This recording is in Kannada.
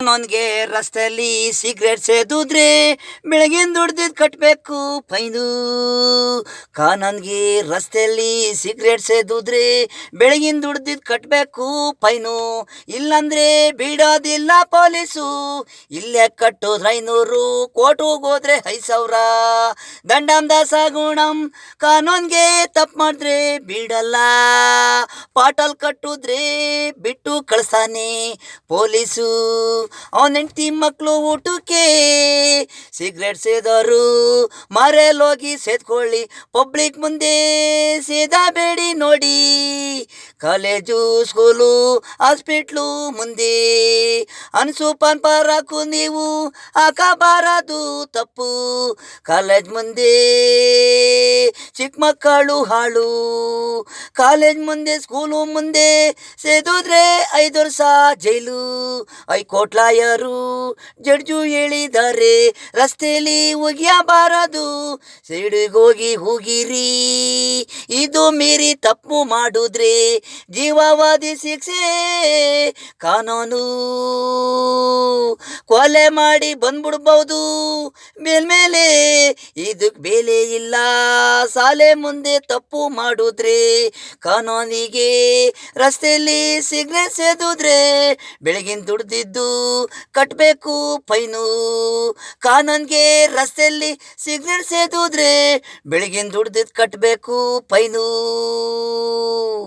ನನ್ಗೆ ರಸ್ತೆಯಲ್ಲಿ ಸಿಗರೇಟ್ ಸೇದಿದ್ರೆ ಬೆಳಗಿನ ದುಡ್ದಿದ್ ಕಟ್ಟಬೇಕು ಫೈನು. ಕಾನೂನ್ಗೆ ರಸ್ತೆಯಲ್ಲಿ ಸಿಗರೇಟ್ ಸೇದಿದ್ರೆ ಬೆಳಗಿನ ದುಡ್ದಿದ್ ಕಟ್ಟಬೇಕು ಫೈನು. ಇಲ್ಲಂದ್ರೆ ಬಿಡೋದಿಲ್ಲ ಪೊಲೀಸು. ಇಲ್ಲೇ ಕಟ್ಟೋದ್ರೆ 500, ಕೋರ್ಟಿಗೆ ಹೋದ್ರೆ 5,000. ದಂಡಂ ದಾಸ ಗುಣಂ. ಕಾನೂನ್ಗೆ ತಪ್ಪು ಮಾಡಿದ್ರೆ ಬಿಡಲ್ಲ. ಪಾಟಲ್ ಕಟ್ಟಿದ್ರೆ ಬಿಟ್ಟು ಕಳ್ಸಾನೆ ಪೊಲೀಸು. ಅವನ ಹೆಂಡತಿ ಮಕ್ಕಳು ಊಟಕ್ಕೆ ಸಿಗರೇಟ್ ಸೇದೋರು ಮರೆಯಲ್ಲೋಗಿ ಸೇದ್ಕೊಳ್ಳಿ. ಪಬ್ಲಿಕ್ ಮುಂದೆ ಸೇದಬೇಡಿ ನೋಡಿ. ಕಾಲೇಜು, ಸ್ಕೂಲು, ಹಾಸ್ಪಿಟ್ಲು ಮುಂದೆ ಅನ್ಸೂಪನ್ ಪಾರಾಕು ನೀವು ಹಾಕಬಾರದು ತಪ್ಪು. ಕಾಲೇಜ್ ಮುಂದೆ ಚಿಕ್ಕ ಮಕ್ಕಳು ಹಾಳು. ಕಾಲೇಜ್ ಮುಂದೆ, ಸ್ಕೂಲು ಮುಂದೆ ಸೇದಿದ್ರೆ 5 ವರ್ಷ ಜೈಲು. ಹೈಕೋರ್ಟ್ ಲಾಯರು, ಜಡ್ಜು ಹೇಳಿದ್ದಾರೆ ರಸ್ತೆಯಲ್ಲಿ ಒಗೆಯಬಾರದು. ಸೈಡಿಗೆ ಹೋಗಿ ಹೋಗಿರಿ. ಇದು ಮೀರಿ ತಪ್ಪು ಮಾಡಿದ್ರೆ ಜೀವಾವಧಿ ಶಿಕ್ಷೆ ಕಾನೂನು. ಕೊಲೆ ಮಾಡಿ ಬಂದ್ಬಿಡ್ಬಹುದು ಮೇಲ್ಮೇಲೆ. ಇದಕ್ಕೆ ಬೆಲೆ ಇಲ್ಲ. ಶಾಲೆ ಮುಂದೆ ತಪ್ಪು ಮಾಡಿದ್ರೆ ಕಾನೂನಿಗೆ ರಸ್ತೆಯಲ್ಲಿ ಸಿಗರೇಟ್ ಸೇದಿದ್ರೆ ಬೆಳಗಿನ ದುಡ್ದಿದ್ದು ಕಟ್ಟಬೇಕು ಫೈನು. ಕಾನೂನ್ಗೆ ರಸ್ತೆಯಲ್ಲಿ ಸಿಗರೇಟ್ ಸೇದಿದ್ರೆ ಬೆಳಗಿನ ದುಡ್ದಿದ್ದು ಕಟ್ಟಬೇಕು ಫೈನು.